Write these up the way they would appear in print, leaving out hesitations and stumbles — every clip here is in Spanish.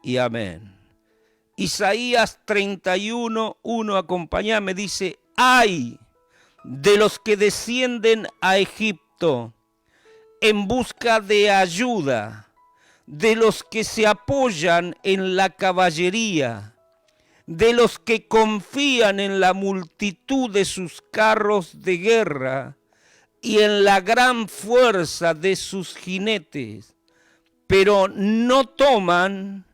y amén. Isaías 31:1, acompáñame, dice: ¡ay de los que descienden a Egipto en busca de ayuda, de los que se apoyan en la caballería, de los que confían en la multitud de sus carros de guerra y en la gran fuerza de sus jinetes, pero no toman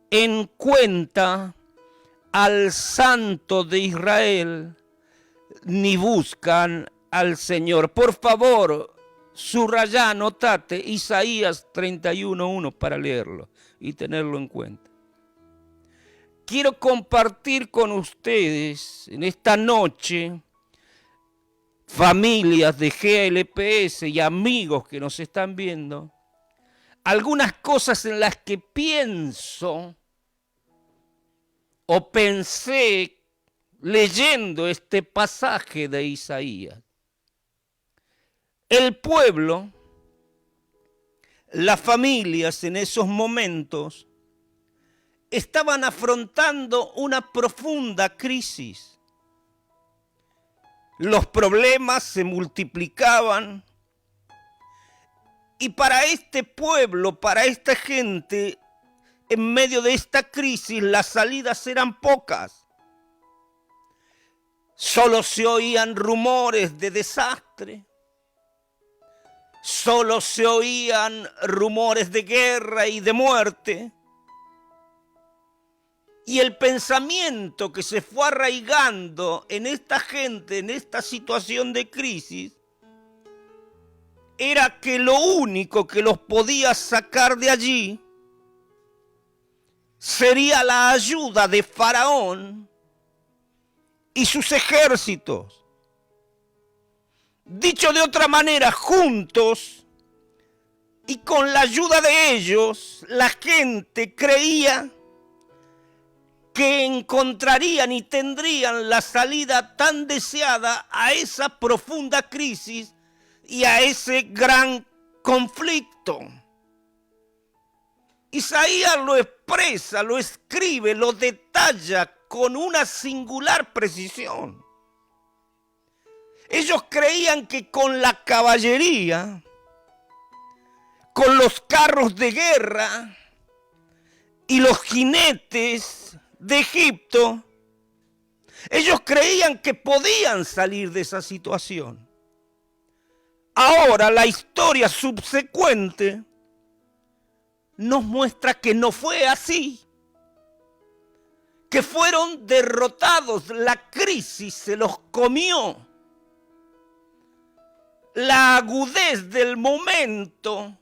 en cuenta al Santo de Israel, ni buscan al Señor. Por favor, subrayá, anotate Isaías 31:1 para leerlo y tenerlo en cuenta. Quiero compartir con ustedes en esta noche, familias de GLPS y amigos que nos están viendo, algunas cosas en las que pienso o pensé leyendo este pasaje de Isaías. El pueblo, las familias en esos momentos estaban afrontando una profunda crisis. Los problemas se multiplicaban y para este pueblo, para esta gente, en medio de esta crisis, las salidas eran pocas. Solo se oían rumores de desastre. Solo se oían rumores de guerra y de muerte. Y el pensamiento que se fue arraigando en esta gente, en esta situación de crisis, era que lo único que los podía sacar de allí sería la ayuda de Faraón y sus ejércitos. Dicho de otra manera, juntos y con la ayuda de ellos, la gente creía que encontrarían y tendrían la salida tan deseada a esa profunda crisis y a ese gran conflicto. Isaías lo expresa, lo escribe, lo detalla con una singular precisión. Ellos creían que con la caballería, con los carros de guerra y los jinetes de Egipto, ellos creían que podían salir de esa situación. Ahora la historia subsecuente nos muestra que no fue así, que fueron derrotados, la crisis se los comió. La agudez del momento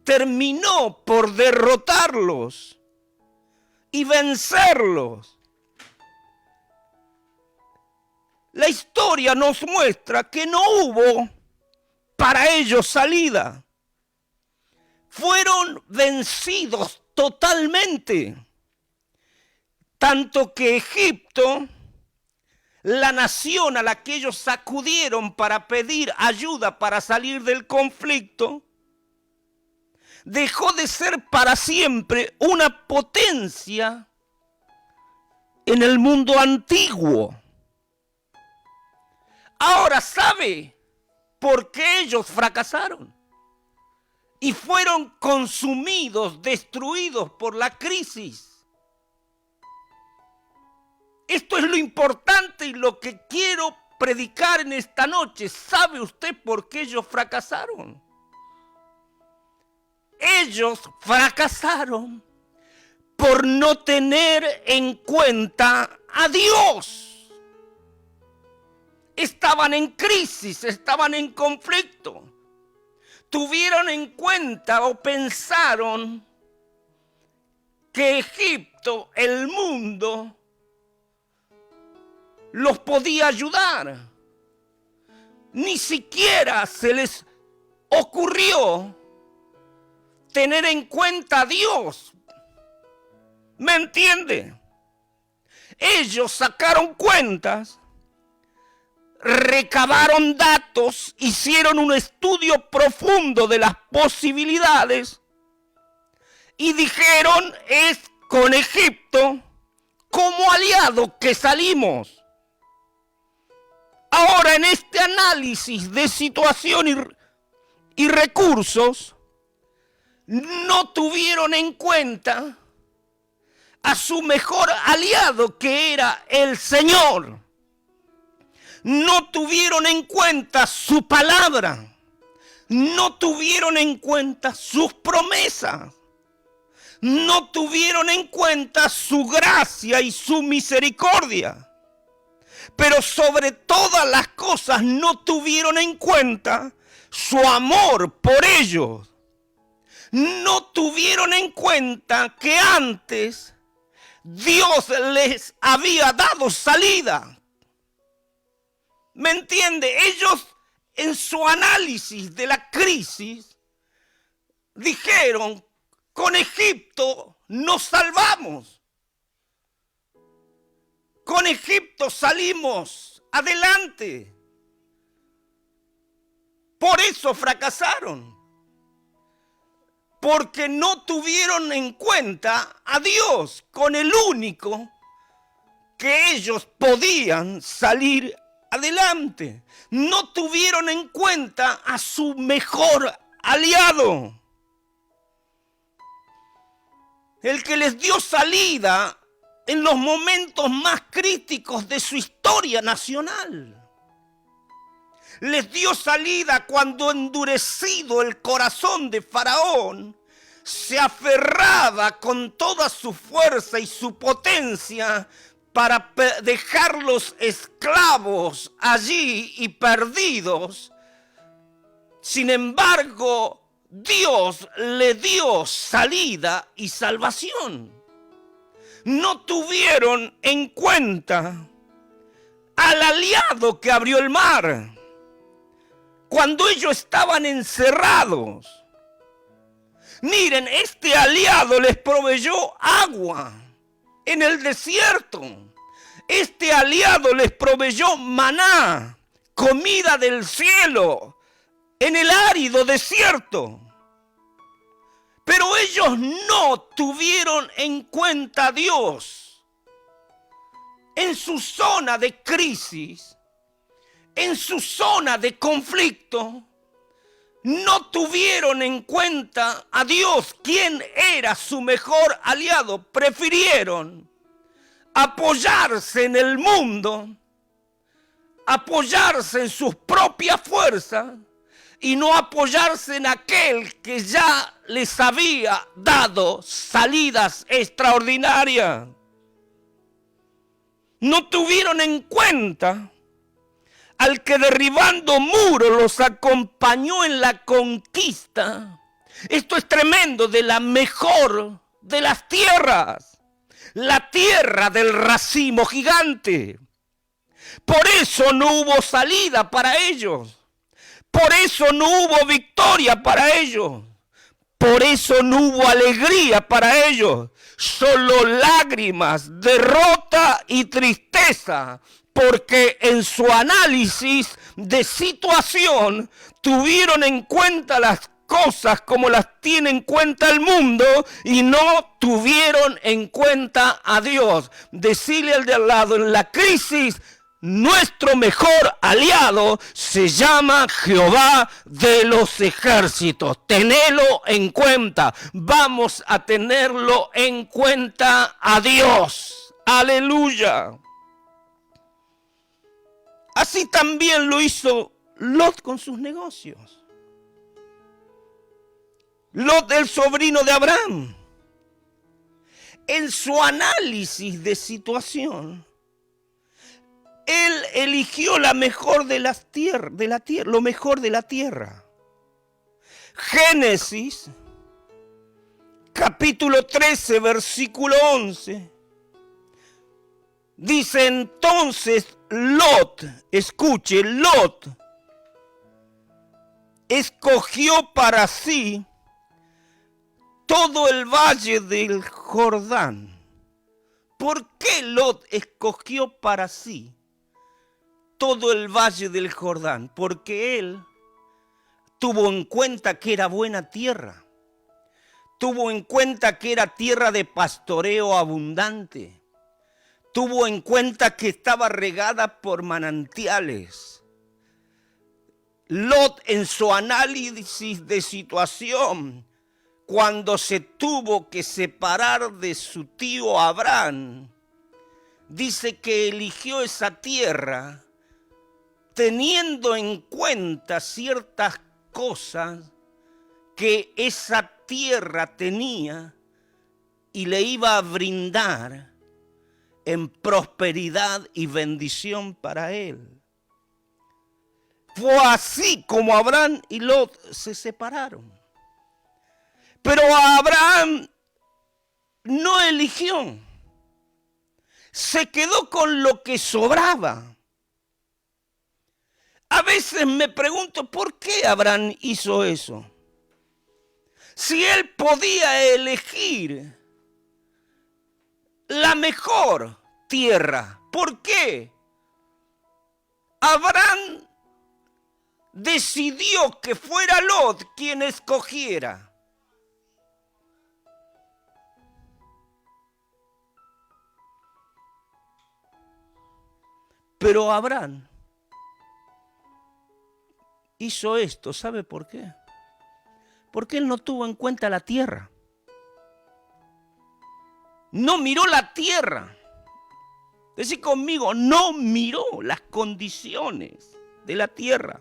terminó por derrotarlos y vencerlos. La historia nos muestra que no hubo para ellos salida. Fueron vencidos totalmente. Tanto que Egipto, la nación a la que ellos acudieron para pedir ayuda para salir del conflicto, dejó de ser para siempre una potencia en el mundo antiguo. Ahora, ¿sabe por qué ellos fracasaron? Y fueron consumidos, destruidos por la crisis. Esto es lo importante y lo que quiero predicar en esta noche. ¿Sabe usted por qué ellos fracasaron? Ellos fracasaron por no tener en cuenta a Dios. Estaban en crisis, estaban en conflicto. Tuvieron en cuenta o pensaron que Egipto, el mundo, los podía ayudar. Ni siquiera se les ocurrió tener en cuenta a Dios. ¿Me entiende? Ellos sacaron cuentas, recabaron datos, hicieron un estudio profundo de las posibilidades Y dijeron, es con Egipto como aliado que salimos. Ahora, en este análisis de situación y recursos, no tuvieron en cuenta a su mejor aliado, que era el Señor. No tuvieron en cuenta su palabra. No tuvieron en cuenta sus promesas. No tuvieron en cuenta su gracia y su misericordia. Pero sobre todas las cosas no tuvieron en cuenta su amor por ellos. No tuvieron en cuenta que antes Dios les había dado salida. ¿Me entiende? Ellos, en su análisis de la crisis, dijeron, con Egipto nos salvamos. Con Egipto salimos adelante. Por eso fracasaron. Porque no tuvieron en cuenta a Dios, con el único que ellos podían salir adelante. No tuvieron en cuenta a su mejor aliado. El que les dio salida en los momentos más críticos de su historia nacional. Les dio salida cuando, endurecido el corazón de Faraón, se aferraba con toda su fuerza y su potencia para dejarlos esclavos allí y perdidos. Sin embargo, Dios le dio salida y salvación. No tuvieron en cuenta al aliado que abrió el mar cuando ellos estaban encerrados. Miren, este aliado les proveyó agua en el desierto. Este aliado les proveyó maná, comida del cielo, en el árido desierto. Pero ellos no tuvieron en cuenta a Dios. En su zona de crisis, en su zona de conflicto, no tuvieron en cuenta a Dios, quien era su mejor aliado. Prefirieron apoyarse en el mundo, apoyarse en sus propias fuerzas, y no apoyarse en aquel que ya les había dado salidas extraordinarias. No tuvieron en cuenta al que derribando muros los acompañó en la conquista. Esto es tremendo, de la mejor de las tierras, la tierra del racimo gigante. Por eso no hubo salida para ellos. Por eso no hubo victoria para ellos. Por eso no hubo alegría para ellos. Solo lágrimas, derrota y tristeza. Porque en su análisis de situación tuvieron en cuenta las cosas como las tiene en cuenta el mundo y no tuvieron en cuenta a Dios. Decirle al de al lado, en la crisis, nuestro mejor aliado se llama Jehová de los ejércitos. Tenelo en cuenta. Vamos a tenerlo en cuenta a Dios. Aleluya. Así también lo hizo Lot con sus negocios. Lot, el sobrino de Abraham, en su análisis de situación, él eligió la mejor de la tierra, lo mejor de la tierra. Génesis, capítulo 13, versículo 11. Dice entonces Lot, escuche, Lot escogió para sí todo el valle del Jordán. ¿Por qué Lot escogió para sí todo el valle del Jordán? Porque él tuvo en cuenta que era buena tierra. tuvo en cuenta que era tierra de pastoreo abundante, tuvo en cuenta que estaba regada por manantiales. Lot, en su análisis de situación, cuando se tuvo que separar de su tío Abraham, dice que eligió esa tierra teniendo en cuenta ciertas cosas que esa tierra tenía y le iba a brindar en prosperidad y bendición para él. Fue así como Abraham y Lot se separaron. Pero Abraham no eligió. Se quedó con lo que sobraba. A veces me pregunto por qué Abraham hizo eso. Si él podía elegir la mejor tierra, ¿por qué Abraham decidió que fuera Lot quien escogiera? Pero Abraham hizo esto, ¿sabe por qué? Porque él no tuvo en cuenta la tierra. No miró la tierra. Decí conmigo, no miró las condiciones de la tierra.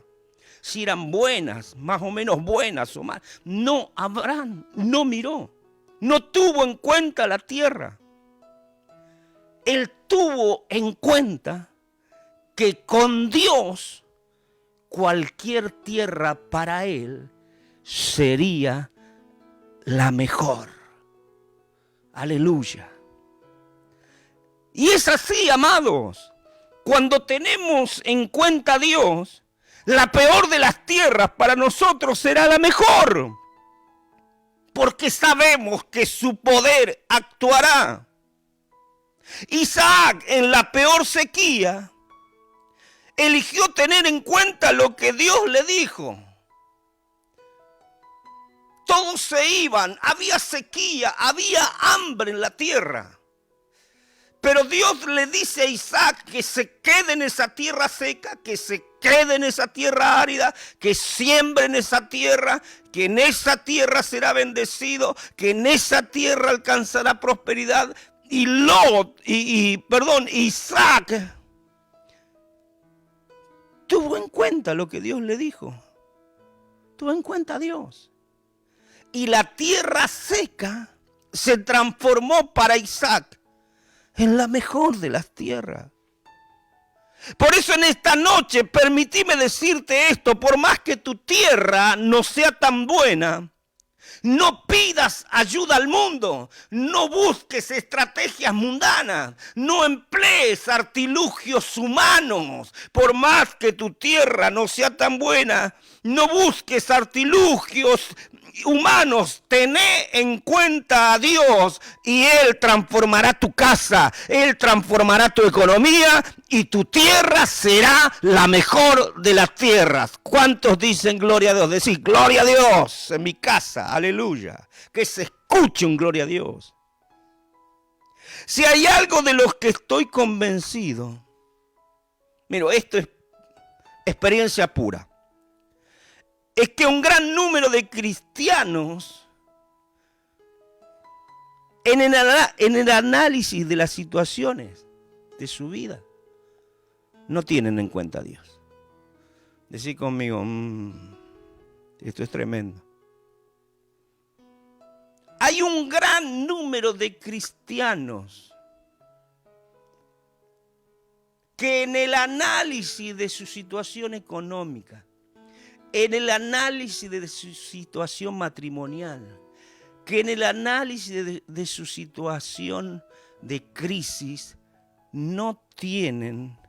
Si eran buenas, más o menos buenas o más. No, Abraham no miró. No tuvo en cuenta la tierra. Él tuvo en cuenta que con Dios cualquier tierra para él sería la mejor. Aleluya. Y es así, amados. Cuando tenemos en cuenta a Dios, la peor de las tierras para nosotros será la mejor. Porque sabemos que su poder actuará. Isaac, en la peor sequía, eligió tener en cuenta lo que Dios le dijo. Todos se iban, había sequía, había hambre en la tierra. Pero Dios le dice a Isaac que se quede en esa tierra seca, que se quede en esa tierra árida, que siembre en esa tierra, que en esa tierra será bendecido, que en esa tierra alcanzará prosperidad. Y Isaac tuvo en cuenta lo que Dios le dijo. Tuvo en cuenta a Dios. Y la tierra seca se transformó para Isaac en la mejor de las tierras. Por eso en esta noche permitime decirte esto: por más que tu tierra no sea tan buena, no pidas ayuda al mundo, no busques estrategias mundanas, no emplees artilugios humanos. Por más que tu tierra no sea tan buena, no busques artilugios humanos. Tené en cuenta a Dios y Él transformará tu casa, Él transformará tu economía y tu tierra será la mejor de las tierras. ¿Cuántos dicen gloria a Dios? Decís gloria a Dios en mi casa, aleluya. Que se escuche un gloria a Dios. Si hay algo de los que estoy convencido, mira, esto es experiencia pura, es que un gran número de cristianos en el análisis de las situaciones de su vida no tienen en cuenta a Dios. Decí conmigo, esto es tremendo. Hay un gran número de cristianos que en el análisis de su situación económica, en el análisis de su situación matrimonial, que en el análisis de su situación de crisis, no tienen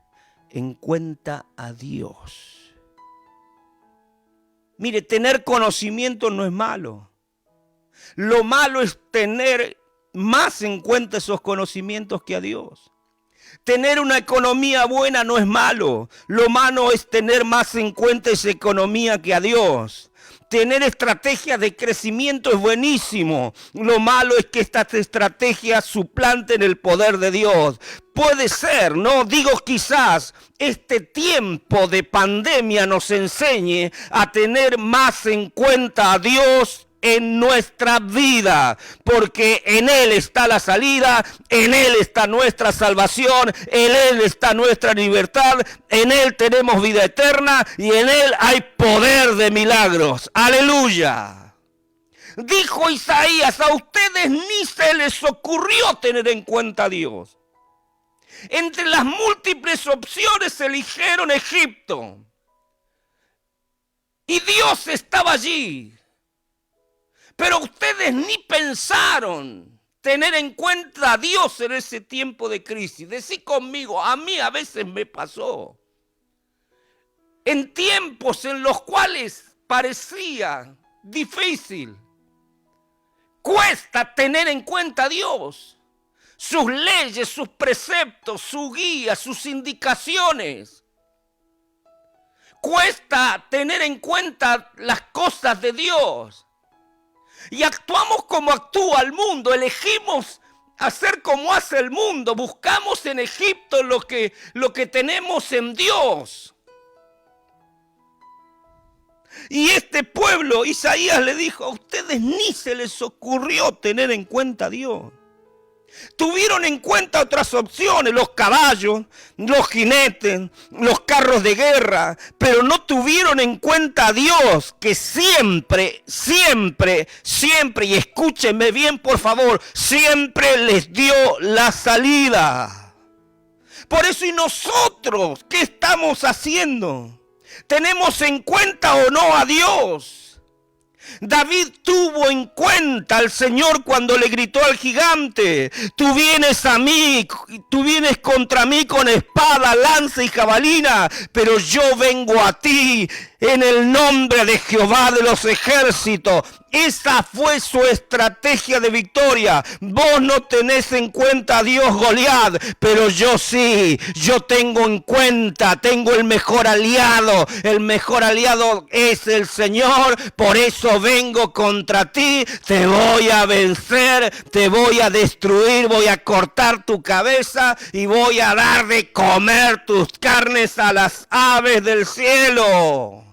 en cuenta a Dios. Mire, tener conocimiento no es malo. Lo malo es tener más en cuenta esos conocimientos que a Dios. Tener una economía buena no es malo. Lo malo es tener más en cuenta esa economía que a Dios. Tener estrategias de crecimiento es buenísimo. Lo malo es que estas estrategias suplanten el poder de Dios. Puede ser, no digo quizás, este tiempo de pandemia nos enseñe a tener más en cuenta a Dios en nuestra vida, porque en Él está la salida, en Él está nuestra salvación, en Él está nuestra libertad, en Él tenemos vida eterna y en Él hay poder de milagros. ¡Aleluya! Dijo Isaías, a ustedes ni se les ocurrió tener en cuenta a Dios. Entre las múltiples opciones eligieron Egipto y Dios estaba allí. Pero ustedes ni pensaron tener en cuenta a Dios en ese tiempo de crisis. Decí conmigo, a mí a veces me pasó. En tiempos en los cuales parecía difícil, cuesta tener en cuenta a Dios. Sus leyes, sus preceptos, su guía, sus indicaciones. Cuesta tener en cuenta las cosas de Dios. Y actuamos como actúa el mundo, elegimos hacer como hace el mundo, buscamos en Egipto lo que tenemos en Dios. Y este pueblo, Isaías le dijo, a ustedes ni se les ocurrió tener en cuenta a Dios. Tuvieron en cuenta otras opciones, los caballos, los jinetes, los carros de guerra, pero no tuvieron en cuenta a Dios, que siempre, siempre, siempre, y escúchenme bien por favor, siempre les dio la salida. Por eso, ¿y nosotros qué estamos haciendo? ¿Tenemos en cuenta o no a Dios? David tuvo en cuenta al Señor cuando le gritó al gigante, tú vienes a mí, tú vienes contra mí con espada, lanza y jabalina, pero yo vengo a ti en el nombre de Jehová de los ejércitos. Esa fue su estrategia de victoria. Vos no tenés en cuenta a Dios, Goliat, pero yo sí, yo tengo en cuenta, tengo el mejor aliado. El mejor aliado es el Señor, por eso vengo contra ti, te voy a vencer, te voy a destruir, voy a cortar tu cabeza y voy a dar de comer tus carnes a las aves del cielo.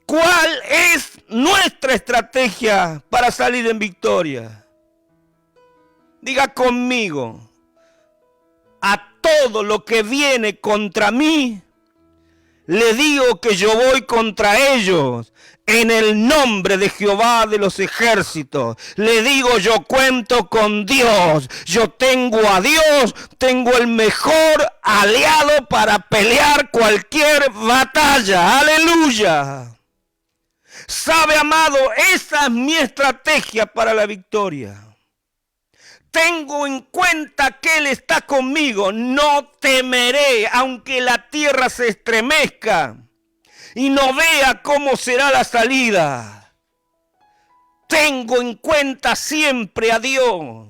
¿Cuál es nuestra estrategia para salir en victoria? Diga conmigo, a todo lo que viene contra mí, le digo que yo voy contra ellos. En el nombre de Jehová de los ejércitos, le digo, yo cuento con Dios, yo tengo a Dios, tengo el mejor aliado para pelear cualquier batalla. ¡Aleluya! ¿Sabe, amado? Esa es mi estrategia para la victoria. Tengo en cuenta que Él está conmigo, no temeré, aunque la tierra se estremezca y no vea cómo será la salida. Tengo en cuenta siempre a Dios.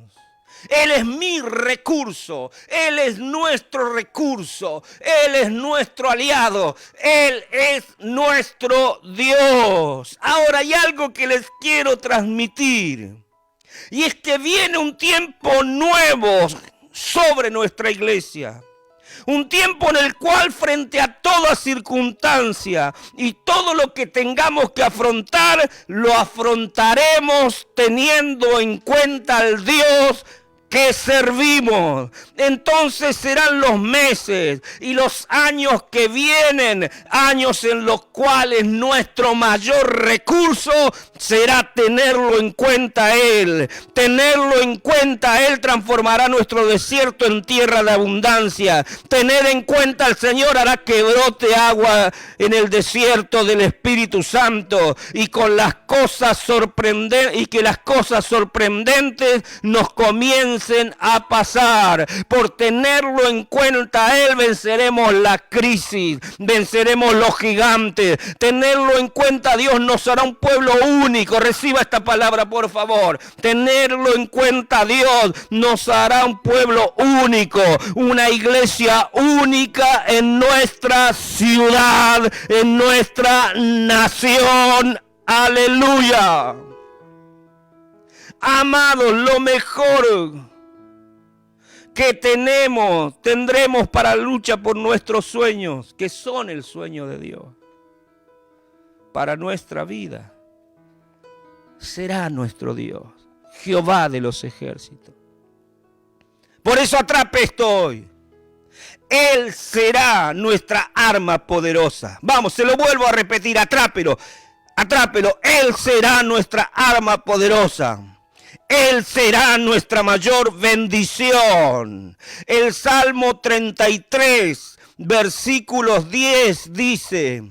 Él es mi recurso, Él es nuestro recurso, Él es nuestro aliado, Él es nuestro Dios. Ahora hay algo que les quiero transmitir, y es que viene un tiempo nuevo sobre nuestra iglesia. Un tiempo en el cual frente a toda circunstancia y todo lo que tengamos que afrontar, lo afrontaremos teniendo en cuenta al Dios que servimos. Entonces serán los meses y los años que vienen, años en los cuales nuestro mayor recurso será tenerlo en cuenta a Él. Tenerlo en cuenta a Él transformará nuestro desierto en tierra de abundancia. Tener en cuenta al Señor hará que brote agua en el desierto del Espíritu Santo, y con las cosas sorprendentes, y que las cosas sorprendentes nos comiencen a pasar. Por tenerlo en cuenta a Él venceremos la crisis, venceremos los gigantes. Tenerlo en cuenta a Dios nos hará un pueblo único. Reciba esta palabra, por favor. Tenerlo en cuenta a Dios nos hará un pueblo único, una iglesia única en nuestra ciudad, en nuestra nación. Aleluya. Amados, lo mejor que tendremos para la lucha por nuestros sueños, que son el sueño de Dios, para nuestra vida, será nuestro Dios, Jehová de los ejércitos. Por eso atrape esto hoy. Él será nuestra arma poderosa. Vamos, se lo vuelvo a repetir, atrápelo. Atrápelo. Él será nuestra arma poderosa. Él será nuestra mayor bendición. El Salmo 33, versículos 10 dice: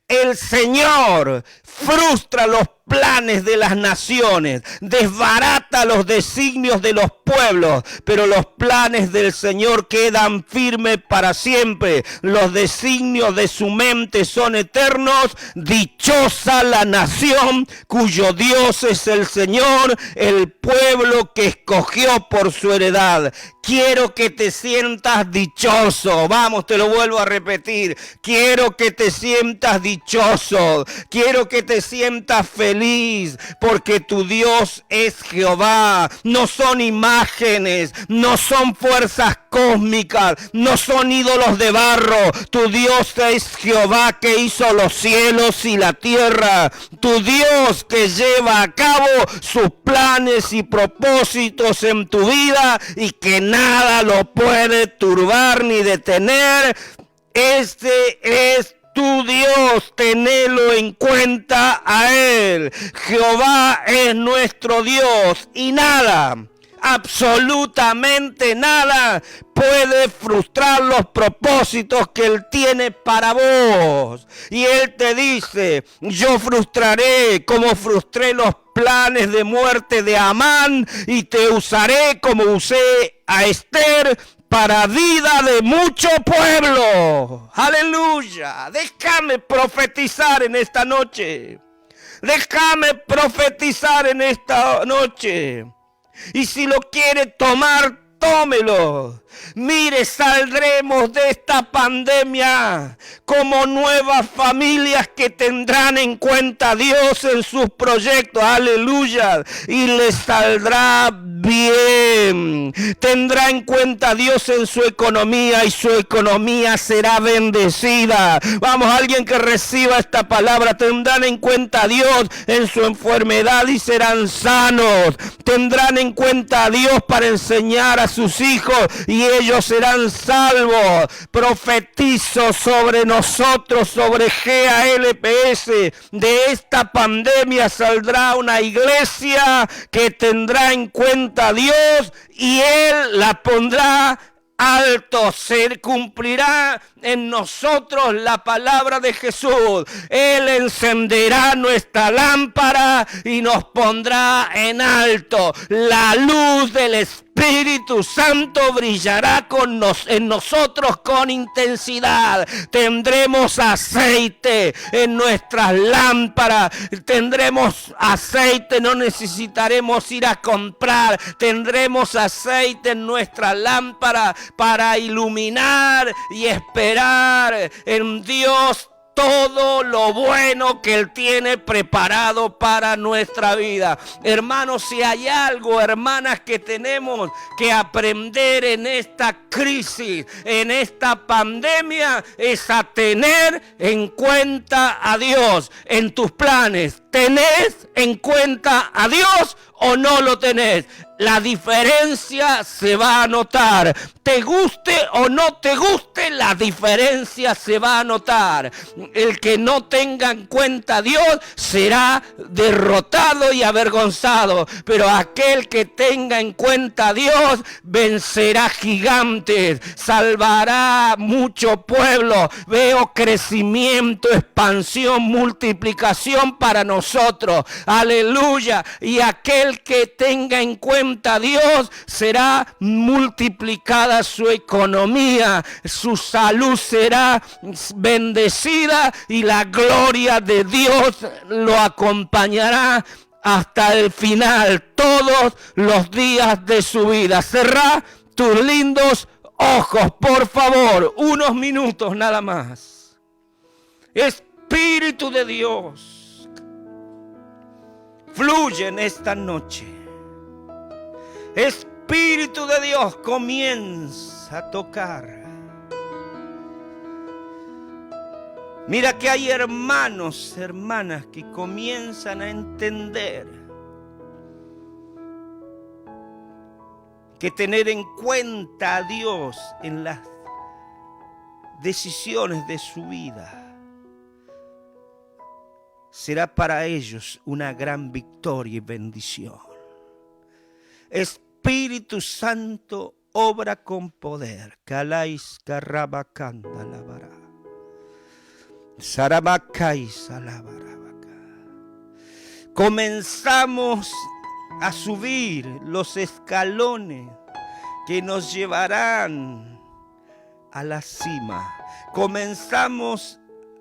el Señor frustra los planes de las naciones, desbarata los designios de los pueblos, pero los planes del Señor quedan firmes para siempre. Los designios de su mente son eternos. Dichosa la nación cuyo Dios es el Señor, el pueblo que escogió por su heredad. Quiero que te sientas dichoso. Vamos, te lo vuelvo a repetir. Quiero que te sientas dichoso. Quiero que te sientas feliz, porque tu Dios es Jehová. No son imágenes, no son fuerzas cósmicas, no son ídolos de barro. Tu Dios es Jehová, que hizo los cielos y la tierra. Tu Dios, que lleva a cabo sus planes y propósitos en tu vida, y que nada lo puede turbar ni detener. Este es tu Dios, tenelo en cuenta a Él. Jehová es nuestro Dios, y nada, absolutamente nada, puede frustrar los propósitos que Él tiene para vos. Y Él te dice: yo frustraré como frustré los planes de muerte de Amán, y te usaré como usé a Esther, para vida de mucho pueblo. Aleluya. Déjame profetizar en esta noche. Déjame profetizar en esta noche. Y si lo quiere tomar, tómelo. Mire, saldremos de esta pandemia como nuevas familias que tendrán en cuenta a Dios en sus proyectos. Aleluya. Y les saldrá bien. Tendrá en cuenta a Dios en su economía, y su economía será bendecida. Vamos, alguien que reciba esta palabra. Tendrán en cuenta a Dios en su enfermedad y serán sanos. Tendrán en cuenta a Dios para enseñar a sus hijos y ellos serán salvos. Profetizo sobre nosotros, sobre GALPS, de esta pandemia saldrá una iglesia que tendrá en cuenta a Dios, y Él la pondrá alto. Se cumplirá en nosotros la palabra de Jesús. Él encenderá nuestra lámpara y nos pondrá en alto. La luz del Espíritu Santo brillará en nosotros con intensidad. Tendremos aceite en nuestras lámparas. Tendremos aceite, no necesitaremos ir a comprar. Tendremos aceite en nuestra lámpara para iluminar y esperar en Dios todo lo bueno que Él tiene preparado para nuestra vida. Hermanos, si hay algo, hermanas, que tenemos que aprender en esta crisis, en esta pandemia, es a tener en cuenta a Dios en tus planes. ¿Tenés en cuenta a Dios o no lo tenés? La diferencia se va a notar. Te guste o no te guste, la diferencia se va a notar. El que no tenga en cuenta a Dios será derrotado y avergonzado. Pero aquel que tenga en cuenta a Dios vencerá gigantes, salvará mucho pueblo. Veo crecimiento, expansión, multiplicación para nosotros. Aleluya. Y aquel que tenga en cuenta a Dios será multiplicada su economía, su salud será bendecida, y la gloria de Dios lo acompañará hasta el final, todos los días de su vida. Cerrá tus lindos ojos, por favor, unos minutos nada más. Espíritu de Dios, fluye en esta noche. Espíritu de Dios, comienza a tocar. Mira que hay hermanos, hermanas que comienzan a entender que tener en cuenta a Dios en las decisiones de su vida será para ellos una gran victoria y bendición. Espíritu Santo, obra con poder. Calais carrabacanda lavará. Sarabacais alabarabaca. Comenzamos a subir los escalones que nos llevarán a la cima. Comenzamos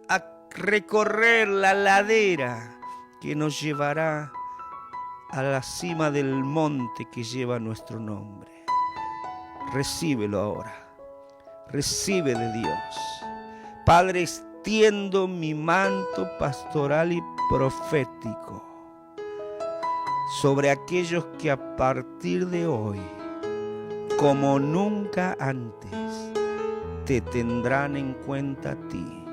a recorrer la ladera que nos llevará a la cima del monte que lleva nuestro nombre. Recíbelo ahora. Recibe de Dios. Padre, extiendo mi manto pastoral y profético sobre aquellos que a partir de hoy, como nunca antes, te tendrán en cuenta a ti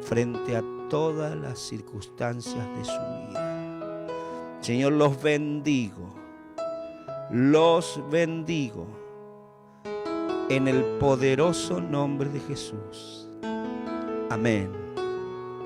frente a todas las circunstancias de su vida. Señor, los bendigo en el poderoso nombre de Jesús. Amén.